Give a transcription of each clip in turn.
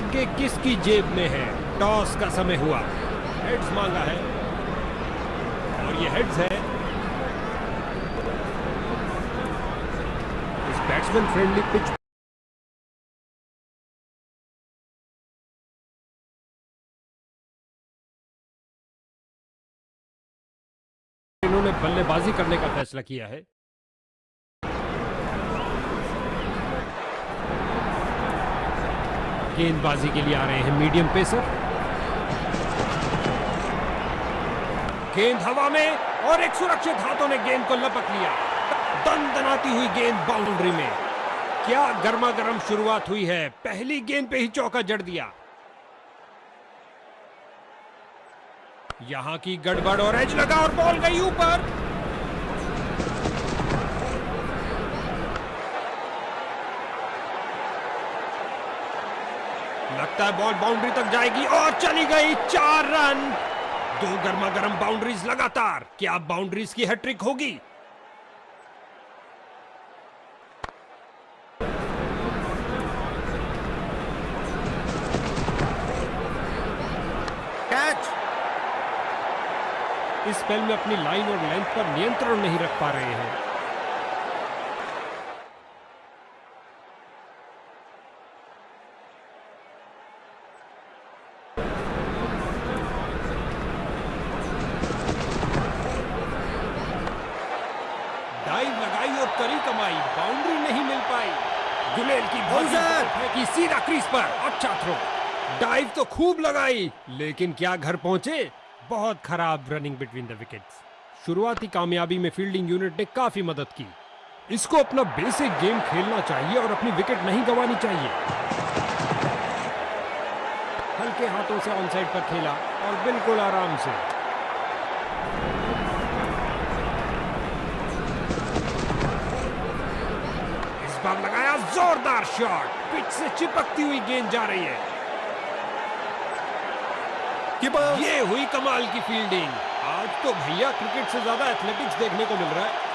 भाग्य किसकी जेब में है? टॉस का समय हुआ, हेड्स मांगा है और ये हेड्स है। इस बैट्समैन फ्रेंडली पिच इन्होंने बल्लेबाजी करने का फैसला किया है। गेंदबाजी के लिए आ रहे हैं मीडियम पेसर। गेंद हवा में और एक सुरक्षित हाथों ने गेंद को लपक लिया। दनदनाती हुई गेंद बाउंड्री में। क्या गर्मा गर्म शुरुआत हुई है, पहली गेंद पे ही चौका जड़ दिया। यहां की गड़बड़ और एज लगा और बॉल गई ऊपर। लगता है बॉल बाउंड्री तक जाएगी और चली गई। 4 रन, 2 गर्मा गर्म बाउंड्रीज लगातार। क्या बाउंड्रीज की हैट्रिक होगी? कैच। इस स्पेल में अपनी लाइन और लेंथ पर नियंत्रण नहीं रख पा रहे हैं। डाइव लगाई और करी कमाई, बाउंड्री नहीं मिल पाई। गुलेल की की सीधा क्रीज पर। अच्छा थ्रो। डाइव तो खूब लगाई, लेकिन क्या घर पहुंचे? बहुत खराब रनिंग बिटवीन द विकेट्स। शुरुआती कामयाबी में फील्डिंग यूनिट ने काफी मदद की। इसको अपना बेसिक गेम खेलना चाहिए और अपनी विकेट नहीं गंवानी चाहिए। हल्के हाथों से ऑन साइड पर खेला और बिल्कुल आराम से। इस बार लगाया जोरदार शॉट, पिच से चिपकती हुई गेंद जा रही है। ये हुई कमाल की फील्डिंग। आज तो भैया क्रिकेट से ज्यादा एथलेटिक्स देखने को मिल रहा है।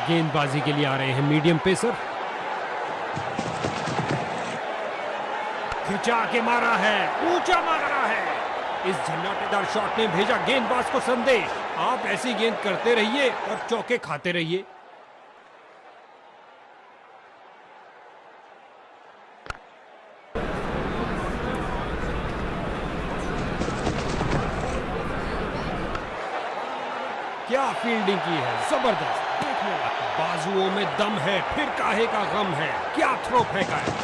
गेंदबाजी के लिए आ रहे हैं मीडियम पेसर। खिंचा के मारा है, ऊंचा मारा है। इस झन्नाटेदार शॉट ने भेजा गेंदबाज को संदेश, आप ऐसी गेंद करते रहिए और चौके खाते रहिए। क्या फील्डिंग की है, जबरदस्त। देखने वाला, बाजुओं में दम है, फिर काहे का गम है। क्या थ्रो फेंका है।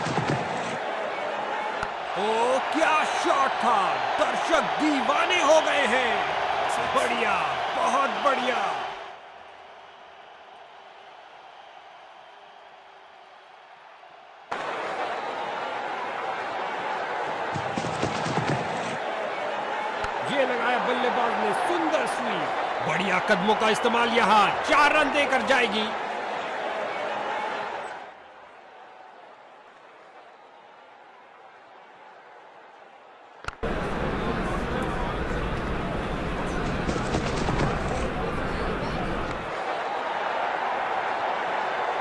ओ क्या शॉट था, दर्शक दीवाने हो गए हैं। बढ़िया, बहुत बढ़िया। ये लगाया बल्लेबाज ने, सुंदर स्वीप। बढ़िया कदमों का इस्तेमाल, यहां 4 रन देकर जाएगी।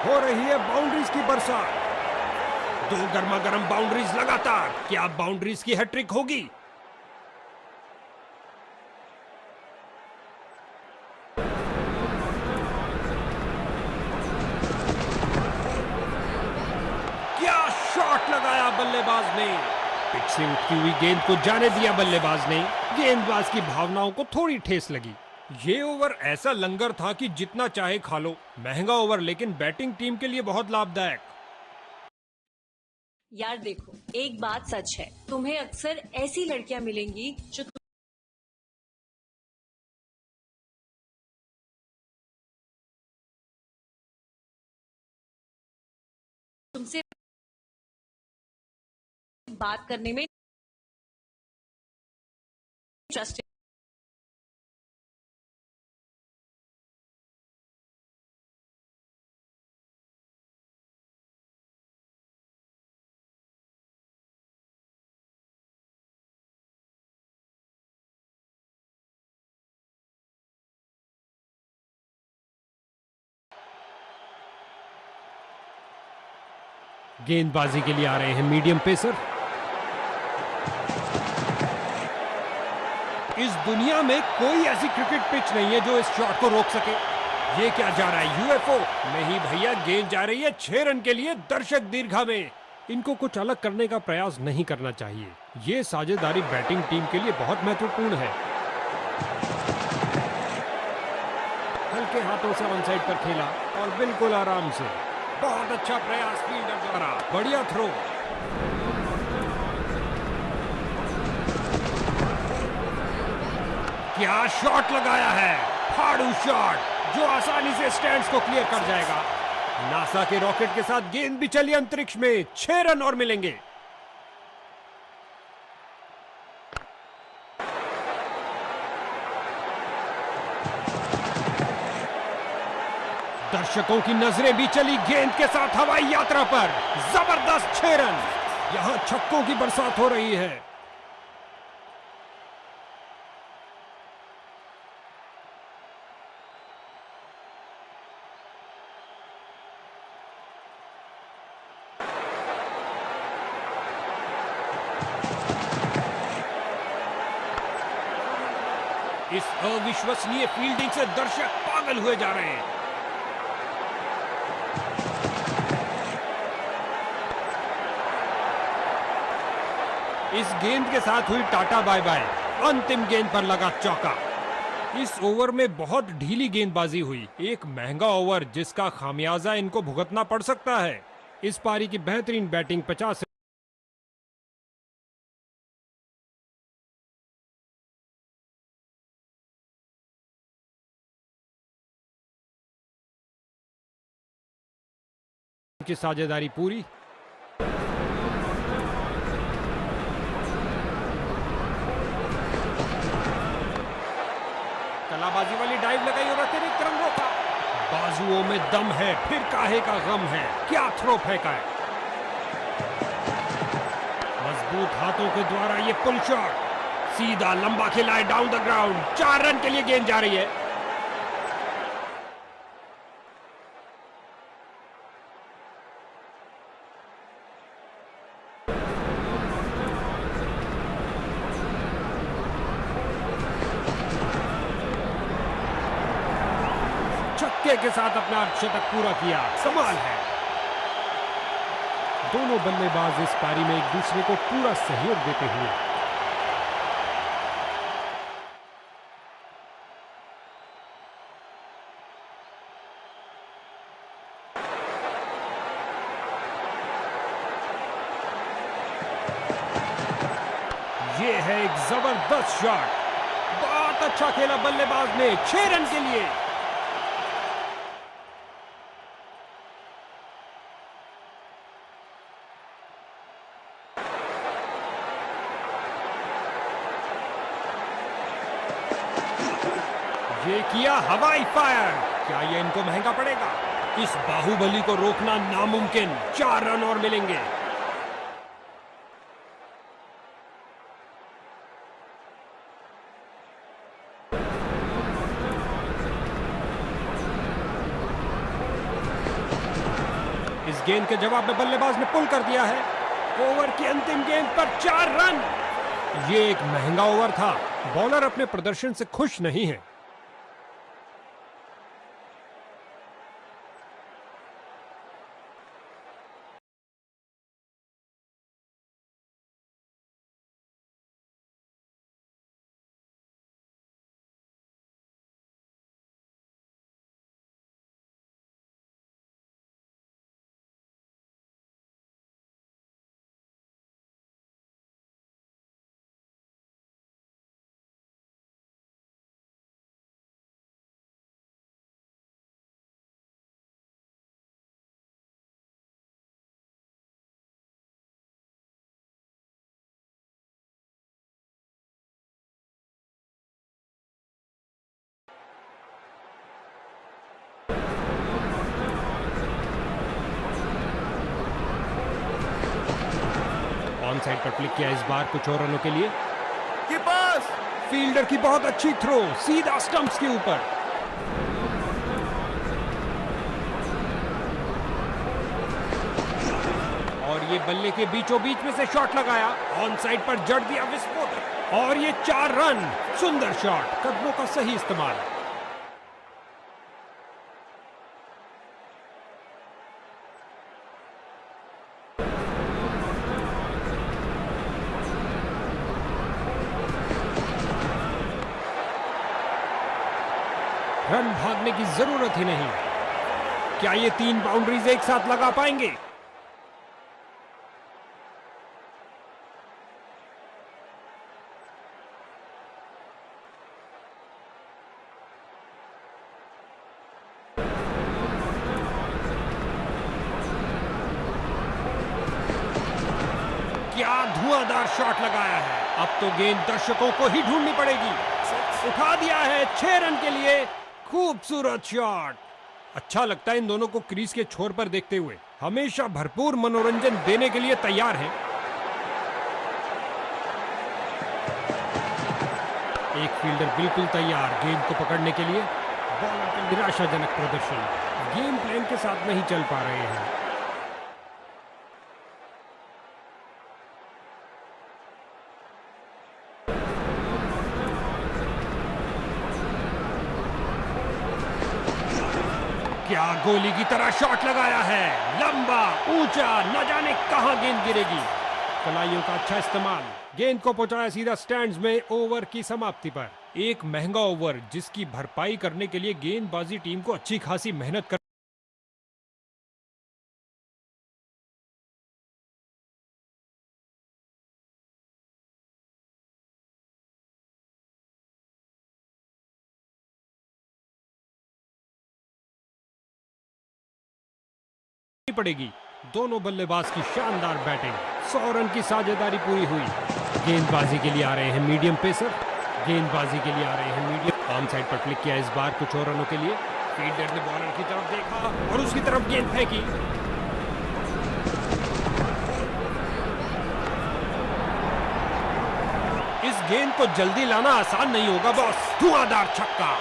हो रही है बाउंड्रीज की बरसात। 2 गर्मा गर्म बाउंड्रीज लगातार। क्या बाउंड्रीज की हैट्रिक होगी? क्या शॉट लगाया बल्लेबाज ने। पिच से उठती हुई गेंद को जाने दिया बल्लेबाज ने। गेंदबाज की भावनाओं को थोड़ी ठेस लगी। ये ओवर ऐसा लंगर था कि जितना चाहे खा लो। महंगा ओवर, लेकिन बैटिंग टीम के लिए बहुत लाभदायक। यार देखो, एक बात सच है, तुम्हें अक्सर ऐसी लड़कियां मिलेंगी जो तुमसे बात करने में इंटरेस्टेड गेंदबाजी के लिए आ रहे हैं मीडियम पेसर। इस दुनिया में कोई ऐसी क्रिकेट पिच नहीं है जो इस शॉट को रोक सके। ये क्या जा रहा है, यूएफओ? नहीं भैया, गेंद जा रही है 6 रन के लिए दर्शक दीर्घा में। इनको कुछ अलग करने का प्रयास नहीं करना चाहिए। ये साझेदारी बैटिंग टीम के लिए बहुत महत्वपूर्ण है। हल्के हाथों से ऑन साइड पर खेला और बिल्कुल आराम से। बहुत अच्छा प्रयास फील्डर द्वारा, बढ़िया थ्रो। क्या शॉट लगाया है, फाड़ू शॉट जो आसानी से स्टैंड्स को क्लियर कर जाएगा। नासा के रॉकेट के साथ गेंद भी चली अंतरिक्ष में। 6 रन और मिलेंगे। दर्शकों की नजरें भी चली गेंद के साथ हवाई यात्रा पर। जबरदस्त 6 रन। यहां छक्कों की बरसात हो रही है। इस अविश्वसनीय फील्डिंग से दर्शक पागल हुए जा रहे हैं। इस गेंद के साथ हुई टाटा बाय बाय। अंतिम गेंद पर लगा चौका। इस ओवर में बहुत ढीली गेंदबाजी हुई। एक महंगा ओवर जिसका खामियाजा इनको भुगतना पड़ सकता है। इस पारी की बेहतरीन बैटिंग 50 की साझेदारी पूरी। कलाबाजी वाली डाइव लगाई और अतिरिक्त रन रोका। बाजुओं में दम है, फिर काहे का गम है। क्या थ्रो फेंका है। मजबूत हाथों के द्वारा ये पुल शॉट सीधा लंबा खिलाए डाउन द ग्राउंड। 4 रन के लिए गेंद जा रही है। छक्के के साथ अपना अर्धशतक पूरा किया। कमाल है। दोनों बल्लेबाज इस पारी में एक दूसरे को पूरा सहयोग देते हुए। ये है एक जबरदस्त शॉट। बहुत अच्छा खेला बल्लेबाज ने। 6 रन के लिए। ये किया हवाई फायर। क्या ये इनको महंगा पड़ेगा? इस बाहुबली को रोकना नामुमकिन। 4 रन और मिलेंगे। इस गेंद के जवाब में बल्लेबाज ने पुल कर दिया है। ओवर की अंतिम गेंद पर 4 रन। ये एक महंगा ओवर था। बॉलर अपने प्रदर्शन से खुश नहीं है। ऑन साइड पर क्लिक किया इस बार कुछ और रनों के लिए। के पास फील्डर की बहुत अच्छी थ्रो सीधा स्टंप्स के ऊपर। ये बल्ले के बीचों बीच में से शॉट लगाया, ऑन साइड पर जड़ दिया विस्फोट और ये 4 रन। सुंदर शॉट, कदमों का सही इस्तेमाल। रन भागने की जरूरत ही नहीं। क्या ये 3 बाउंड्रीज एक साथ लगा पाएंगे? क्या धुआंधार शॉट लगाया है। अब तो गेंद दर्शकों को ही ढूंढनी पड़ेगी। उठा दिया है 6 रन के लिए। खूबसूरत शॉट। अच्छा लगता है इन दोनों को क्रीज के छोर पर देखते हुए। हमेशा भरपूर मनोरंजन देने के लिए तैयार हैं। एक फील्डर बिल्कुल तैयार गेंद को पकड़ने के लिए। बॉलर का निराशाजनक प्रदर्शन, गेम प्लान के साथ नहीं चल पा रहे हैं। क्या गोली की तरह शॉट लगाया है, लंबा ऊंचा, न जाने कहां गेंद गिरेगी। कलाइयों का अच्छा इस्तेमाल, गेंद को पहुंचाया सीधा स्टैंड्स में। ओवर की समाप्ति पर एक महंगा ओवर जिसकी भरपाई करने के लिए गेंदबाजी टीम को अच्छी खासी मेहनत कर पड़ेगी। दोनों बल्लेबाज की शानदार बैटिंग, 100 रन की साझेदारी पूरी हुई। गेंदबाजी के लिए आ रहे हैं मीडियम पेसर, गेंदबाजी के लिए आ रहे हैं मीडियम। ऑन साइड पर क्लिक किया इस बार कुछ और रनों के लिए। फील्डर ने बॉलर की तरफ देखा और उसकी तरफ गेंद फेंकी। इस गेंद को जल्दी लाना आसान नहीं होगा बॉस। धुआंधार छक्का।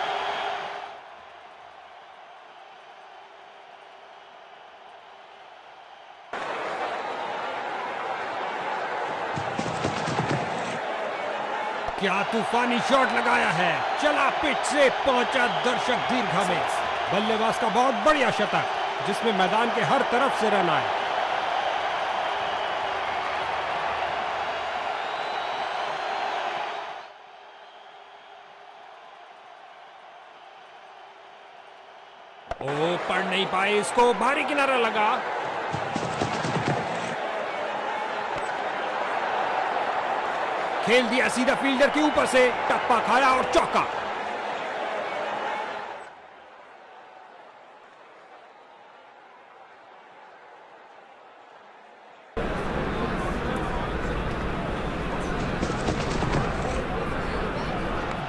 क्या तूफानी शॉट लगाया है, चला पिच से, पहुंचा दर्शक दीर्घा में। बल्लेबाज का बहुत बढ़िया शतक जिसमें मैदान के हर तरफ से रन आए। ओ, पढ़ नहीं पाए इसको, भारी किनारा लगा। खेल दिया सीधा फील्डर के ऊपर से, टप्पा खाया और चौका।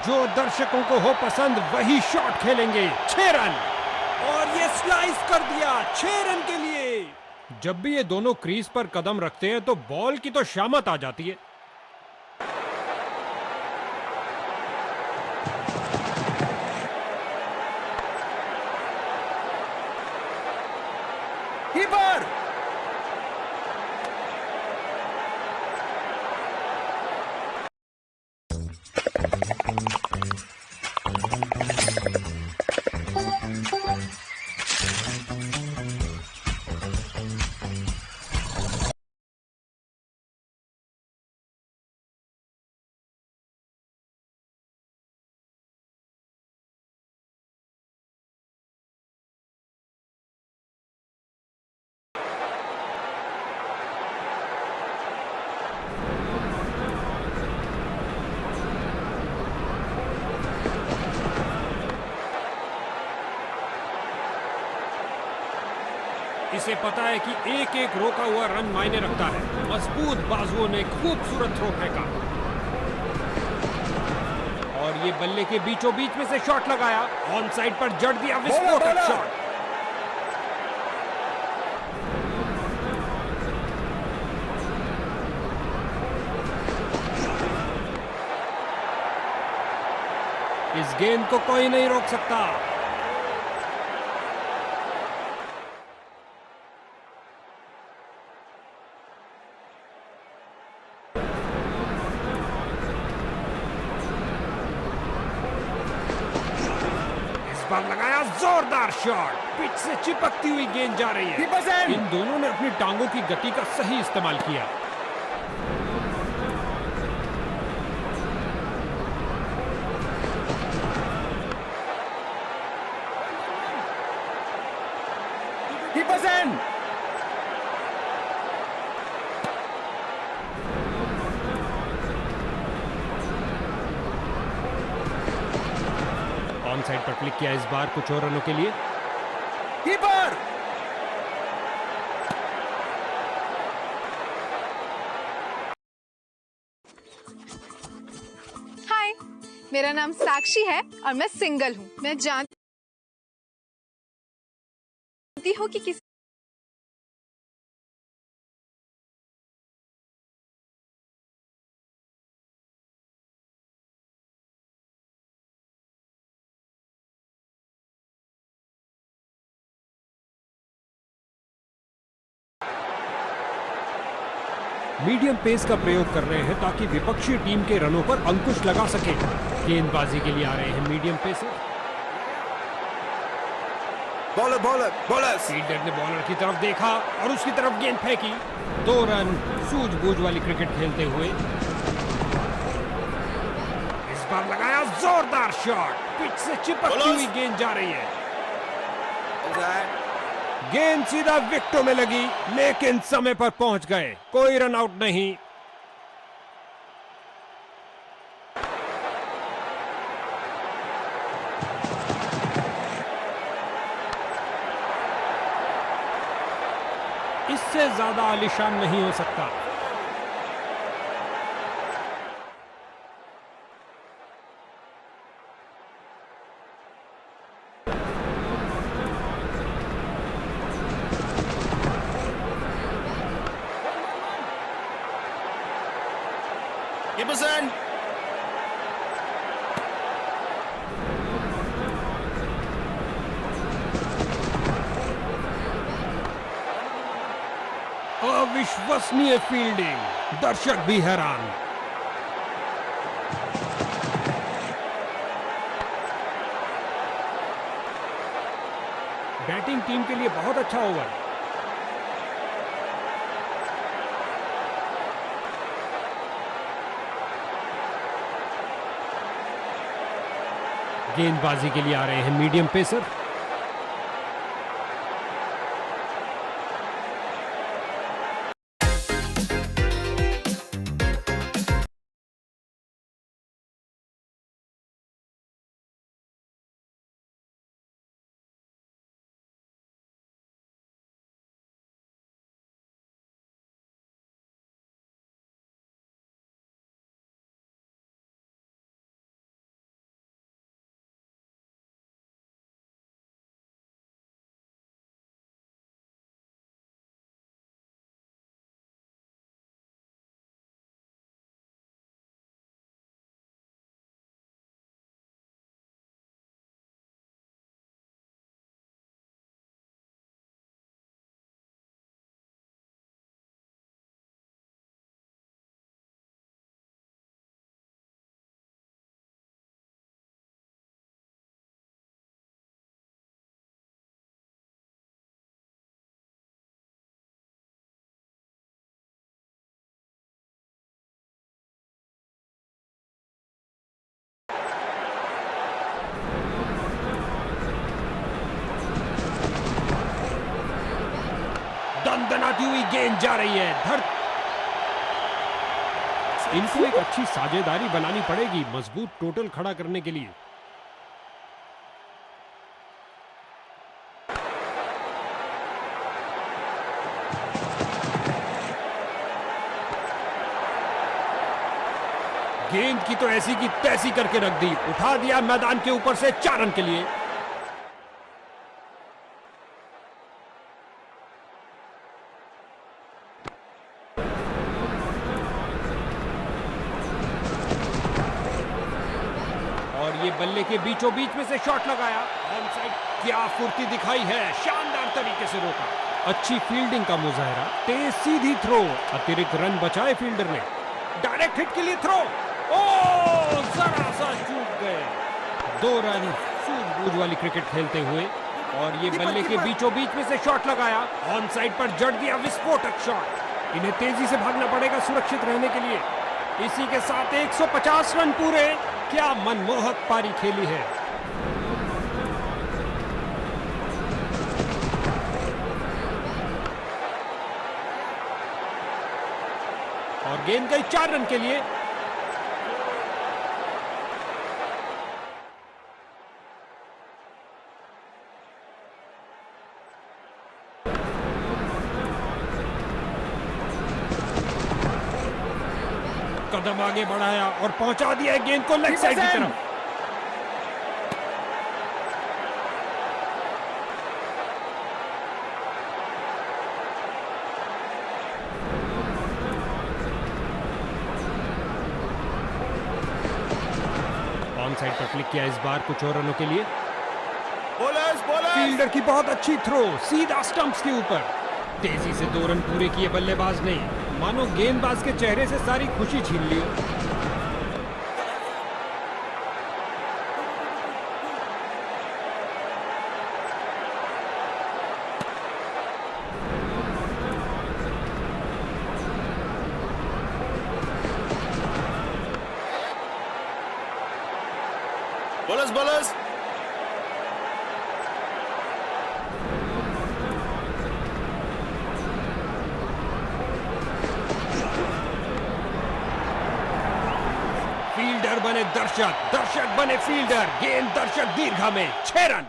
जो दर्शकों को हो पसंद वही शॉट खेलेंगे। 6 रन और ये स्लाइस कर दिया 6 रन के लिए। जब भी ये दोनों क्रीज पर कदम रखते हैं तो बॉल की तो शामत आ जाती है। कीपर इसे पता है कि एक एक रोका हुआ रन मायने रखता है। मजबूत बाजुओं ने खूबसूरत थ्रो फेंका और ये बल्ले के बीचों बीच में से शॉट लगाया, ऑन साइड पर जड़ दिया विस्फोटक शॉट। इस गेंद को कोई नहीं रोक सकता। बार लगाया जोरदार शॉट, पिच से चिपकती हुई गेंद जा रही है। इन दोनों ने अपनी टांगों की गति का सही इस्तेमाल किया। ऑन साइड पर क्लिक किया इस बार कुछ और रनों के लिए। कीपर हाय, मेरा नाम साक्षी है और मैं सिंगल हूँ। मैं जानती हूँ कि किसी मीडियम पेस का प्रयोग कर रहे हैं ताकि विपक्षी टीम के रनों पर अंकुश लगा सके। गेंदबाजी के लिए आ रहे हैं medium pacer. Bowler bowler bowler fielder ने बॉलर की तरफ देखा और उसकी तरफ गेंद फेंकी। 2 रन सूझबूझ वाली क्रिकेट खेलते हुए। इस बार लगाया जोरदार शॉट, पिच से चिपकती हुई गेंद जा रही है। गेंद सीधा विकेटों में लगी, लेकिन समय पर पहुंच गए, कोई रन आउट नहीं। इससे ज्यादा आलीशान नहीं हो सकता। Gibson अविश्वसनीय फील्डिंग, दर्शक भी हैरान। बैटिंग टीम के लिए बहुत अच्छा ओवर। गेंदबाजी के लिए आ रहे हैं मीडियम पेसर। दनदनाती हुई गेंद जा रही है। इनको एक अच्छी साझेदारी बनानी पड़ेगी मजबूत टोटल खड़ा करने के लिए। गेंद की तो ऐसी की तैसी करके रख दी, उठा दिया मैदान के ऊपर से 4 रन के लिए। और ये बल्ले के बीचों बीच में से शॉट लगाया। ऑन साइड, क्या फुर्ती दिखाई है, शानदार तरीके से रोका। अच्छी फील्डिंग का मुजाहरा, तेज सीधी थ्रो, अतिरिक्त रन बचाए फील्डर ने। डायरेक्ट हिट के लिए थ्रो, ओ जरा सा चूक गए। 2 रन सूझबूझ वाली क्रिकेट खेलते हुए, और ये बल्ले के बीचों बीच में से शॉट लगाया, ऑन साइड पर जड़ दिया विस्फोटक शॉट। इन्हें तेजी से भागना पड़ेगा सुरक्षित रहने के लिए। इसी के साथ 150 रन पूरे। क्या मनमोहक पारी खेली है। और गेंद गई 4 रन के लिए। कदम आगे बढ़ाया और पहुंचा दिया गेंद को लेग साइड की तरफ। ऑन साइड पर क्लिक किया इस बार कुछ और रनों के लिए। बॉलर्स बॉलर्स फील्डर की बहुत अच्छी थ्रो, सीधा स्टंप्स के ऊपर। तेजी से 2 रन पूरे किए बल्लेबाज ने, मानो गेंदबाज के चेहरे से सारी खुशी छीन ली। बॉलर्स बॉलर्स फील्डर बने दर्शक, दर्शक बने फील्डर। गेंद दर्शक दीर्घा में 6 रन।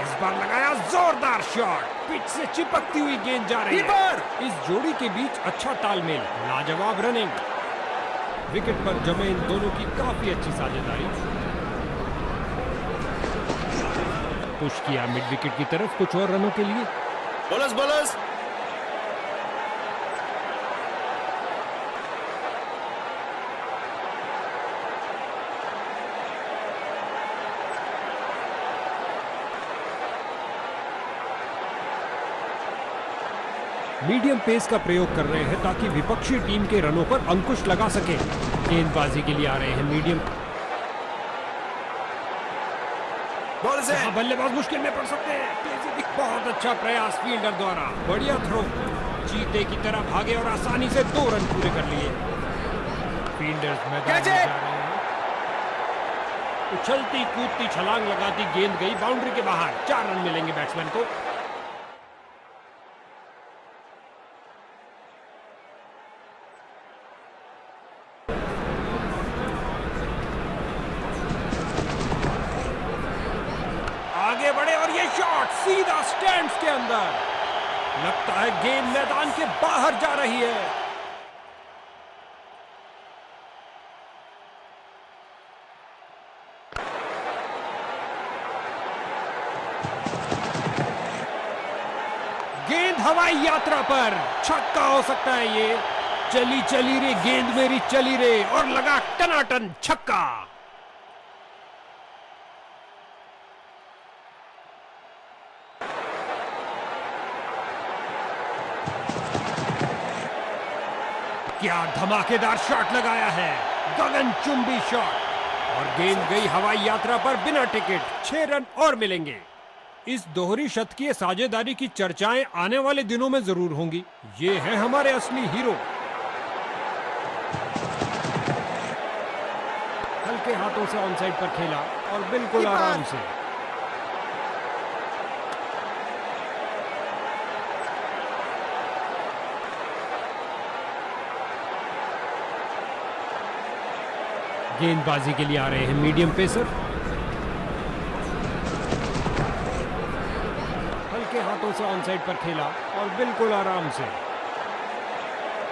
इस बार लगाया जोरदार शॉट, पिच से चिपकती हुई गेंद जा रही है। इस जोड़ी के बीच अच्छा तालमेल, लाजवाब रनिंग। विकेट पर जमे इन दोनों की काफी अच्छी साझेदारी। पुश किया मिड विकेट की तरफ कुछ और रनों के लिए। बॉलर्स बॉलर्स मीडियम पेस का प्रयोग कर रहे हैं ताकि विपक्षी टीम के रनों पर अंकुश लगा सके। गेंदबाजी के लिए आ रहे हैं मीडियम। बॉलर्स यहाँ बल्लेबाज मुश्किल में पड़ सकते हैं। तेजी की बहुत अच्छा प्रयास फील्डर द्वारा, बढ़िया थ्रो। चीते की तरह भागे और आसानी से 2 रन पूरे कर लिए। फील्डर्स मैदान में जा रहे हैं। उछलती कूदती छलांग लगाती गेंद गई बाउंड्री के बाहर। 4 रन मिलेंगे बैट्समैन को। आगे बढ़े और ये शॉट सीधा स्टैंड्स के अंदर। लगता है गेंद मैदान के बाहर जा रही है। गेंद हवाई यात्रा पर, छक्का हो सकता है ये। चली चली रे गेंद मेरी चली रे, और लगा टनाटन छक्का। क्या धमाकेदार शॉट लगाया है, गगनचुंबी शॉट, और गेंद गई हवाई यात्रा पर बिना टिकट। 6 रन और मिलेंगे। इस दोहरी शतकीय साझेदारी की चर्चाएं आने वाले दिनों में जरूर होंगी। ये है हमारे असली हीरो। हल्के हाथों से ऑन साइड पर खेला और बिल्कुल आराम से। गेंदबाजी के लिए आ रहे हैं मीडियम पेसर। हल्के हाथों से ऑन साइड पर खेला और बिल्कुल आराम से।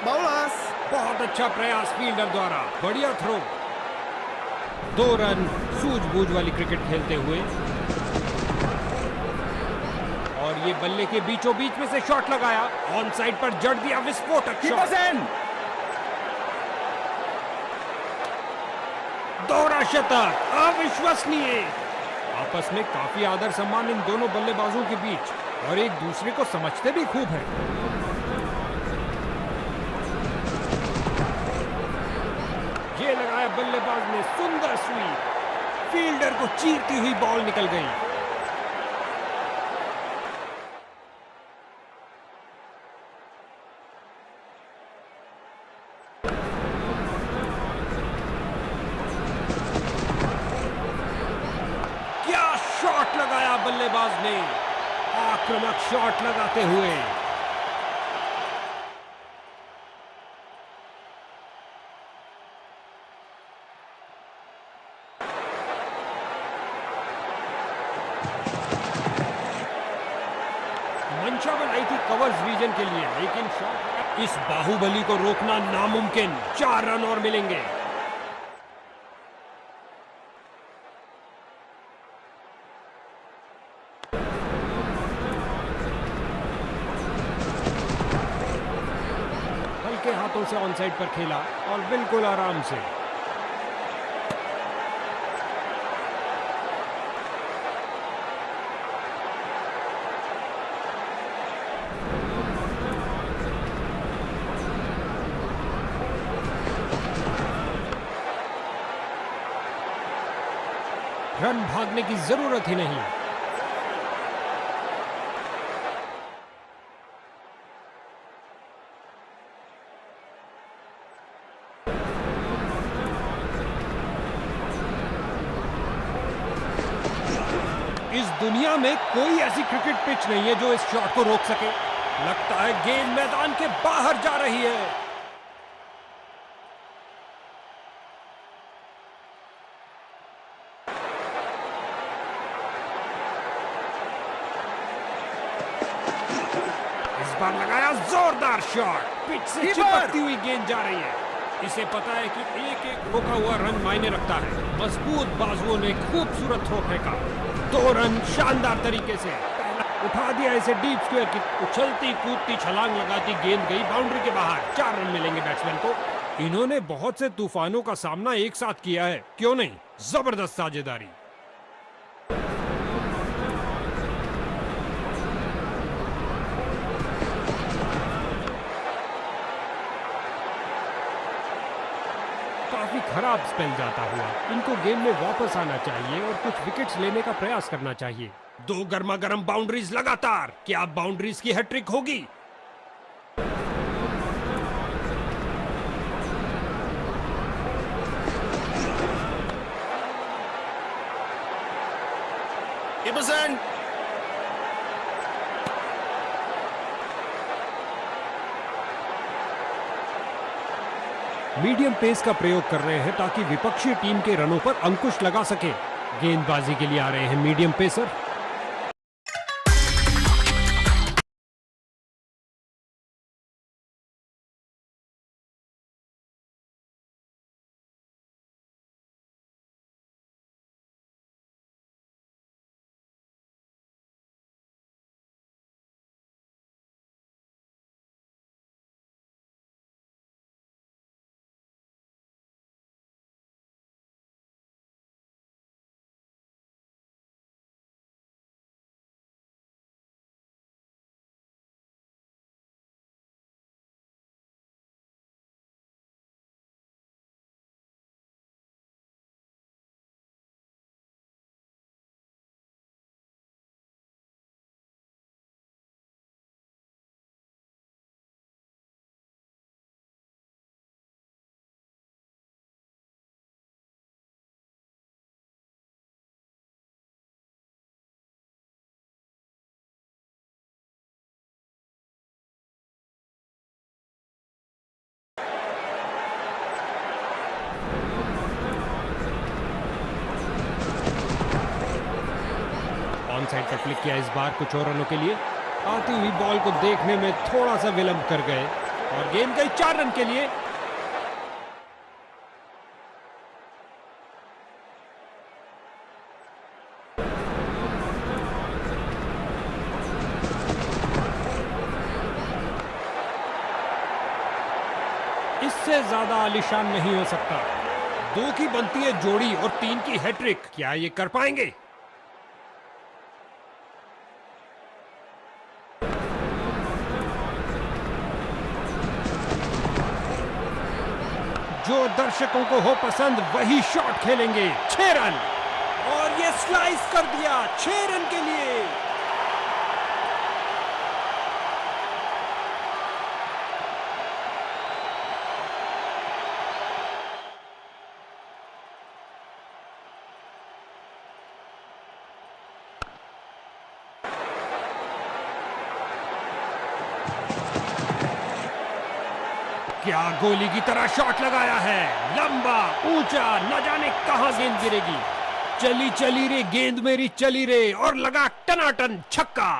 बॉलर्स बहुत अच्छा प्रयास फील्डर द्वारा, बढ़िया थ्रो। 2 रन सूझबूझ वाली क्रिकेट खेलते हुए, और ये बल्ले के बीचों बीच में से शॉट लगाया, ऑन साइड पर जड़ दिया विस्फोटक शॉट। दोहरा शतक, अविश्वसनीय। आपस में काफी आदर सम्मान इन दोनों बल्लेबाजों के बीच। और एक दूसरे को समझते भी खूब हैं। ये लगाया बल्लेबाज ने, सुंदर स्वीप, फील्डर को चीरती हुई बॉल निकल गई। क्या शॉट लगाया बल्लेबाज ने, आक्रामक शॉट लगाते हुए। मंशा बनाई थी कवर्स रीजन के लिए, लेकिन शॉट, इस बाहुबली को रोकना नामुमकिन। 4 रन और मिलेंगे। हल्के हाथों से ऑन साइड पर खेला और बिल्कुल आराम से। रन भागने की जरूरत ही नहीं। इस दुनिया में कोई ऐसी क्रिकेट पिच नहीं है जो इस शॉट को रोक सके। लगता है गेंद मैदान के बाहर जा रही है। इस बार लगाया जोरदार शॉट, पिच से चिपकती हुई गेंद जा रही है। इसे पता है कि एक एक रोका हुआ रन मायने रखता है। मजबूत बाजुओं ने खूबसूरत थ्रो फेंका। 2 रन शानदार तरीके से। उठा दिया इसे डीप स्क्वायर की। उछलती कूदती छलांग लगाती गेंद गई बाउंड्री के बाहर। 4 रन मिलेंगे बैट्समैन को। इन्होंने बहुत से तूफानों का सामना एक साथ किया है, क्यों नहीं। जबरदस्त साझेदारी। काफी खराब स्पेल जाता हुआ। इनको गेम में वापस आना चाहिए और कुछ विकेट्स लेने का प्रयास करना चाहिए। 2 गर्मा गर्म बाउंड्रीज लगातार। क्या बाउंड्रीज की हैट्रिक होगी? Ibusan! मीडियम पेस का प्रयोग कर रहे हैं ताकि विपक्षी टीम के रनों पर अंकुश लगा सके। गेंदबाजी के लिए आ रहे हैं मीडियम पेसर। ऑन साइड पर क्लिक किया इस बार कुछ और रनों के लिए। आती हुई बॉल को देखने में थोड़ा सा विलंब कर गए और गेंद गई 4 रन के लिए। इससे ज्यादा आलीशान नहीं हो सकता। 2 की बनती है जोड़ी और 3 की हैट्रिक। क्या ये कर पाएंगे? जो दर्शकों को हो पसंद वही शॉट खेलेंगे। 6 रन और ये स्लाइस कर दिया 6 रन के लिए। क्या गोली की तरह शॉट लगाया है, लंबा ऊंचा, न जाने कहां गेंद गिरेगी। चली चली रे गेंद मेरी चली रे, और लगा टनाटन छक्का।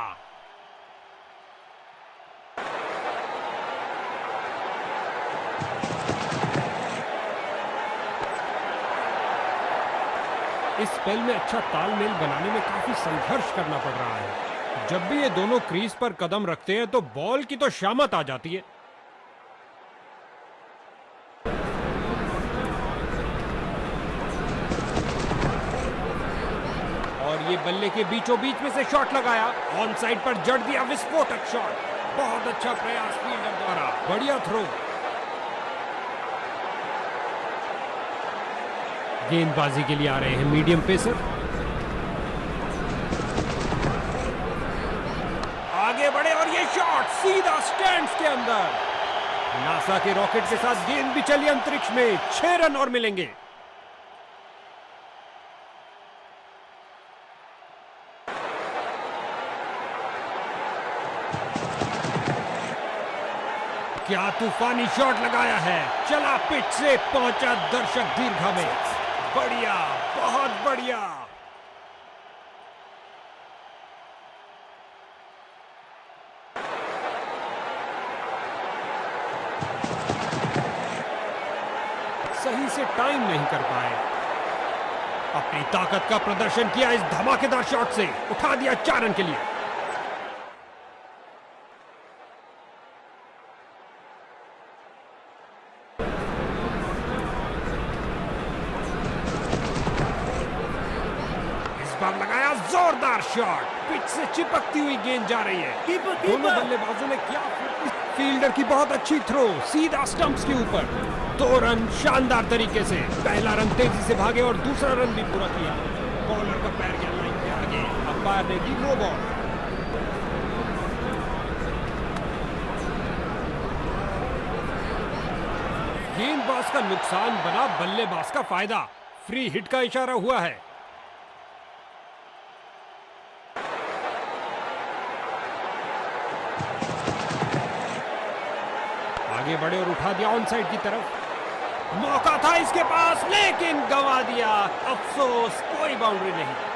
इस स्पेल में अच्छा तालमेल बनाने में काफी संघर्ष करना पड़ रहा है। जब भी ये दोनों क्रीज पर कदम रखते हैं तो बॉल की तो शामत आ जाती है। और ये बल्ले के बीचों बीच में से शॉट लगाया, ऑन साइड पर जड़ दिया विस्फोटक शॉट। बहुत अच्छा प्रयास फील्डर द्वारा, बढ़िया थ्रो। गेंदबाजी के लिए आ रहे हैं मीडियम पेसर। आगे बढ़े और ये शॉट सीधा स्टैंड्स के अंदर। नासा के रॉकेट के साथ गेंद भी चली अंतरिक्ष में। 6 रन और मिलेंगे। क्या तूफानी शॉट लगाया है, चला पिच से, पहुंचा दर्शक दीर्घा में। बढ़िया, बहुत बढ़िया। सही से टाइम नहीं कर पाए। अपनी ताकत का प्रदर्शन किया इस धमाकेदार शॉट से, उठा दिया 4 रन के लिए। लगाया जोरदार शॉट, पिच से चिपकती हुई गेंद जा रही है। दोनों बल्लेबाजों ने क्या, फील्डर की बहुत अच्छी थ्रो, सीधा स्टंप्स के ऊपर। 2 रन शानदार तरीके से। पहला रन तेजी से भागे और दूसरा रन भी पूरा किया। बॉलर का पैर गया लाइन के आगे, अंपायर ने दी नो बॉल। गेंदबाज का नुकसान बना बल्लेबाज का फायदा। फ्री हिट का इशारा हुआ है। आगे बढ़े और उठा दिया ऑन साइड की तरफ। मौका था इसके पास, लेकिन गंवा दिया। अफसोस, कोई बाउंड्री नहीं।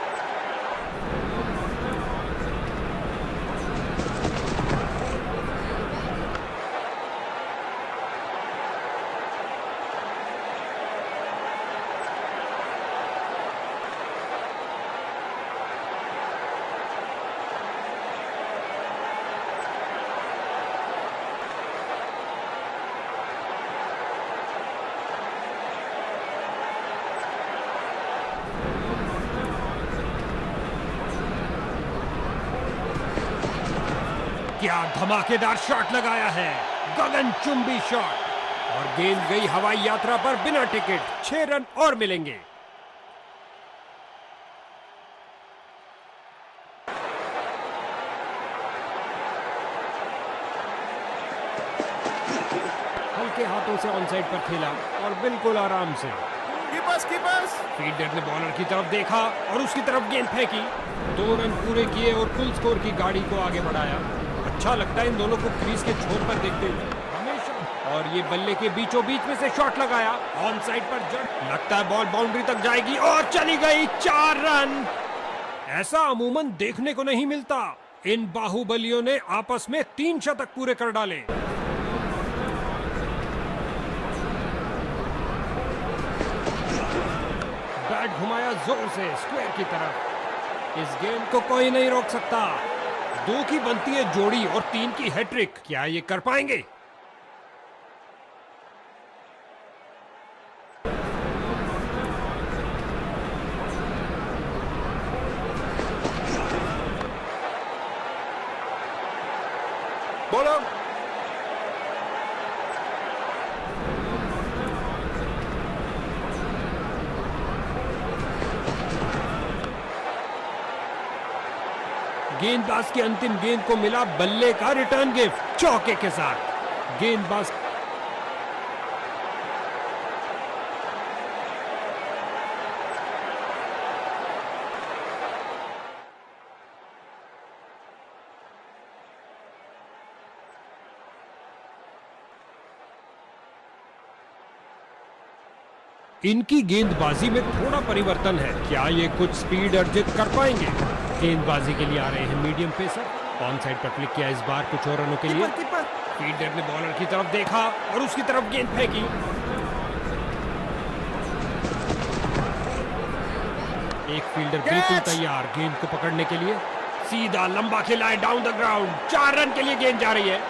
क्या धमाकेदार शॉट लगाया है, गगनचुंबी शॉट, और गेंद गई हवाई यात्रा पर बिना टिकट। 6 रन और मिलेंगे। हल्के हाथों से ऑन साइड पर खेला और बिल्कुल आराम से। कीपर्स। फील्डर ने बॉलर की तरफ देखा और उसकी तरफ गेंद फेंकी। 2 रन पूरे किए और फुल स्कोर की गाड़ी को आगे बढ़ाया। अच्छा लगता है इन दोनों को क्रीज के छोर पर देखते हुए हमेशा। और ये बल्ले के बीचों बीच में से शॉट लगाया, ऑन साइड पर जड़। लगता है बॉल बाउंड्री तक जाएगी और चली गई। 4 रन। ऐसा अमूमन देखने को नहीं मिलता। इन बाहुबलियों ने आपस में 3 शतक पूरे कर डाले। बैट घुमाया जोर से स्क्वायर की तरफ। इस गेंद को कोई नहीं रोक सकता। 2 की बनती है जोड़ी और 3 की हैट्रिक। क्या ये कर पाएंगे? गेंदबाज की अंतिम गेंद को मिला बल्ले का रिटर्न गिफ्ट चौके के साथ। गेंदबाज इनकी गेंदबाजी में थोड़ा परिवर्तन है, क्या ये कुछ स्पीड अर्जित कर पाएंगे? गेंदबाजी के लिए आ रहे हैं मीडियम पेसर। ऑन साइड पर क्लिक किया इस बार कुछ और रनों के लिए। फील्डर ने बॉलर की तरफ देखा और उसकी तरफ गेंद फेंकी। एक फील्डर बिल्कुल तैयार गेंद को पकड़ने के लिए। सीधा लंबा खिलाए डाउन द ग्राउंड। 4 रन के लिए गेंद जा रही है।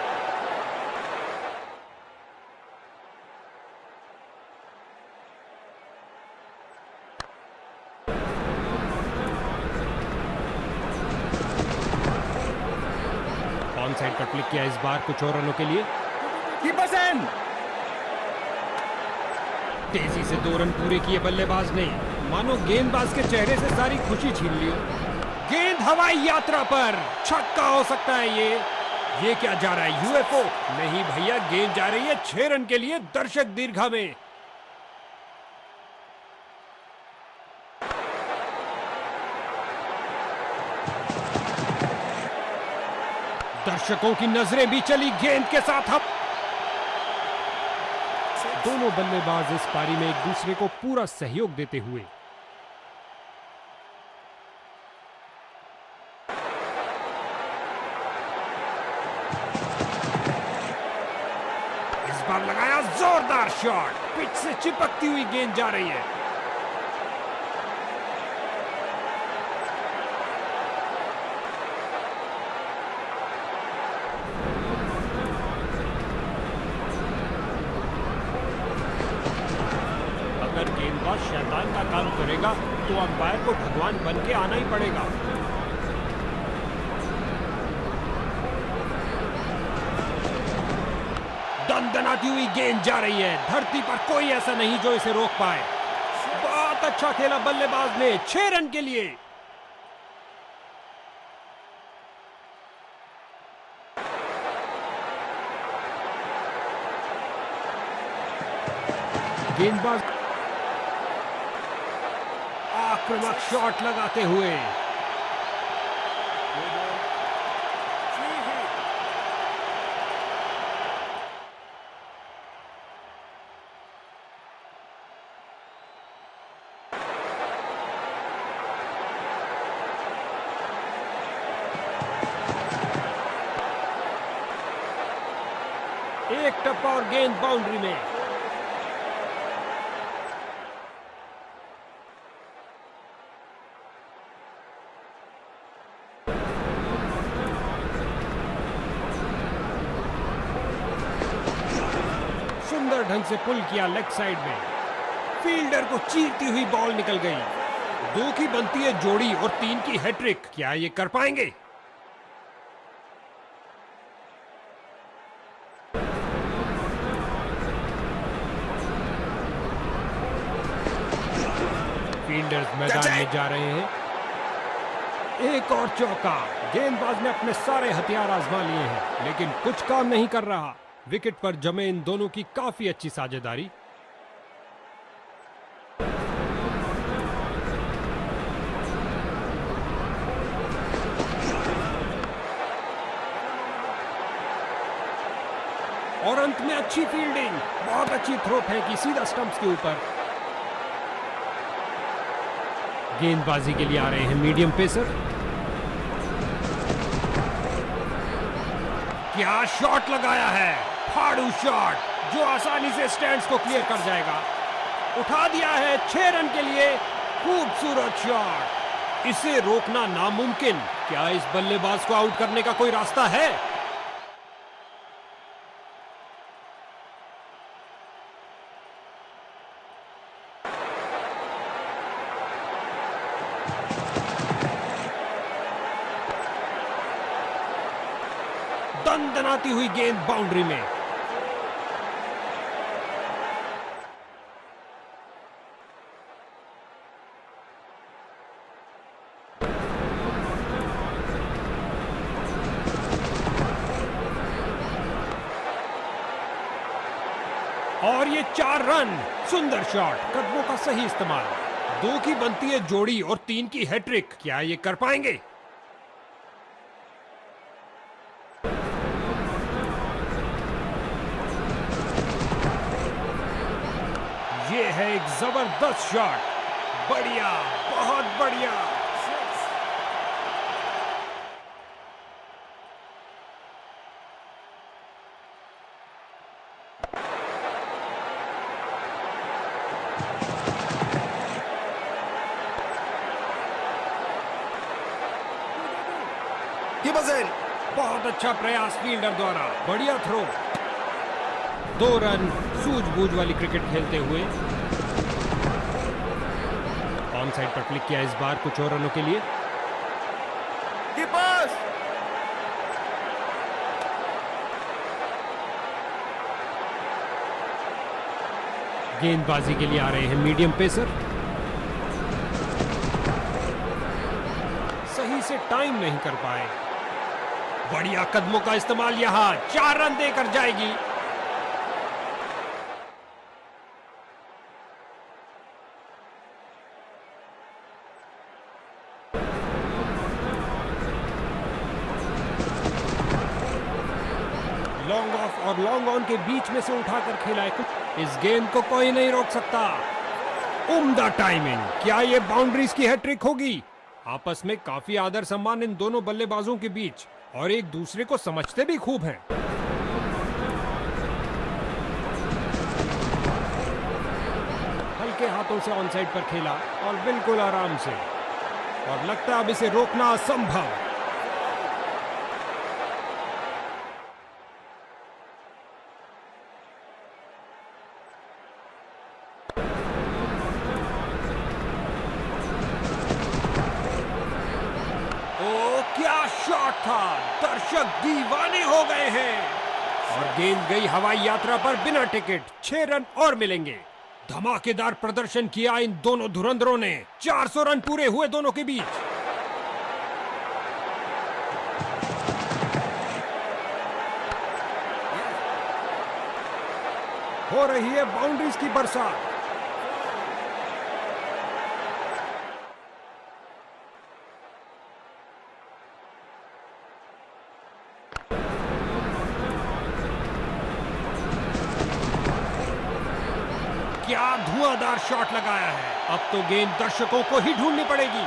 ऑन साइड पर क्लिक किया इस बार कुछ और रनों के लिए। तेजी से 2 रन पूरे किए बल्लेबाज ने। मानो गेंदबाज के चेहरे से सारी खुशी छीन ली। गेंद हवाई यात्रा पर, छक्का हो सकता है ये क्या जा रहा है? यूएफओ नहीं भैया, गेंद जा रही है 6 रन के लिए दर्शक दीर्घा में। दर्शकों की नजरें भी चली गेंद के साथ। अब दोनों बल्लेबाज इस पारी में एक दूसरे को पूरा सहयोग देते हुए। इस बार लगाया जोरदार शॉट, पिच से चिपकती हुई गेंद जा रही है। अगर गेंदबाज शैतान का काम करेगा तो अंपायर को भगवान बन के आना ही पड़ेगा। दनदनाती हुई गेंद जा रही है। धरती पर कोई ऐसा नहीं जो इसे रोक पाए। बहुत अच्छा खेला बल्लेबाज ने 6 रन के लिए। गेंदबाज आक्रामक शॉट लगाते हुए। एक टप्पा और गेंद बाउंड्री में। सुंदर ढंग से पुल किया लेग साइड में। फील्डर को चीरती हुई बॉल निकल गई। 2 की बनती है जोड़ी और 3 की हैट्रिक। क्या ये कर पाएंगे? फील्डर्स मैदान में जा रहे हैं। एक और चौका। गेंदबाज ने अपने सारे हथियार आजमा लिए हैं लेकिन कुछ काम नहीं कर रहा। विकेट पर जमे इन दोनों की काफी अच्छी साझेदारी। और अंत में अच्छी फील्डिंग, बहुत अच्छी थ्रो फेंकी सीधा स्टंप्स के ऊपर। गेंदबाजी के लिए आ रहे हैं मीडियम पेसर। क्या शॉट लगाया है, फाड़ू शॉट जो आसानी से स्टैंड्स को क्लियर कर जाएगा। उठा दिया है 6 रन के लिए। खूबसूरत शॉट, इसे रोकना नामुमकिन। क्या इस बल्लेबाज को आउट करने का कोई रास्ता है? दनदनाती हुई गेंद बाउंड्री में। और ये 4 रन। सुंदर शॉट, कदमों का सही इस्तेमाल। 2 की बनती है जोड़ी और 3 की हैट्रिक। क्या ये कर पाएंगे? ये है एक जबरदस्त शॉट। बढ़िया, बहुत बढ़िया। Keep us in. बहुत अच्छा प्रयास फील्डर द्वारा। बढ़िया थ्रो। 2 रन सूझबूझ वाली क्रिकेट खेलते हुए। ऑन साइड पर फ्लिक किया इस बार कुछ और रनों के लिए। Keep us. गेंदबाजी के लिए आ रहे हैं मीडियम पेसर। सही से टाइम नहीं कर पाए। बढ़िया कदमों का इस्तेमाल। यहां 4 रन देकर जाएगी। लॉन्ग ऑफ और लॉन्ग ऑन के बीच में से उठाकर खेला है। इस गेंद को कोई नहीं रोक सकता। उम्दा टाइमिंग। क्या ये बाउंड्रीज की हैट्रिक होगी? आपस में काफी आदर सम्मान इन दोनों बल्लेबाजों के बीच, और एक दूसरे को समझते भी खूब हैं। हल्के हाथों से ऑन साइड पर खेला और बिल्कुल आराम से, और लगता है अब इसे रोकना असंभव। शॉट था। दर्शक दीवाने हो गए हैं, और गेंद गई हवाई यात्रा पर बिना टिकट। 6 रन और मिलेंगे। धमाकेदार प्रदर्शन किया इन दोनों धुरंधरों ने। 400 रन पूरे हुए दोनों के बीच। हो रही है बाउंड्रीज की बरसात। क्या धुआंधार शॉट लगाया है। अब तो गेंद दर्शकों को ही ढूंढनी पड़ेगी।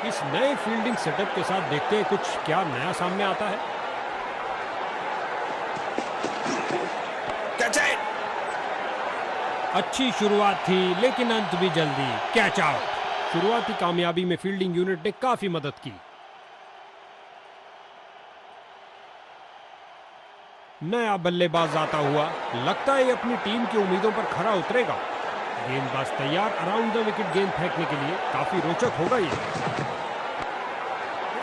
इस नए फील्डिंग सेटअप के साथ देखते हैं कुछ क्या नया सामने आता है। Catch it. अच्छी शुरुआत थी, लेकिन अंत भी जल्दी। Catch out. शुरुआती कामयाबी में फील्डिंग यूनिट ने काफी मदद की। नया बल्लेबाज आता हुआ, लगता है ये अपनी टीम की उम्मीदों पर खरा उतरेगा। गेंदबाज तैयार अराउंड द विकेट गेंद फेंकने के लिए। काफी रोचक होगा ये।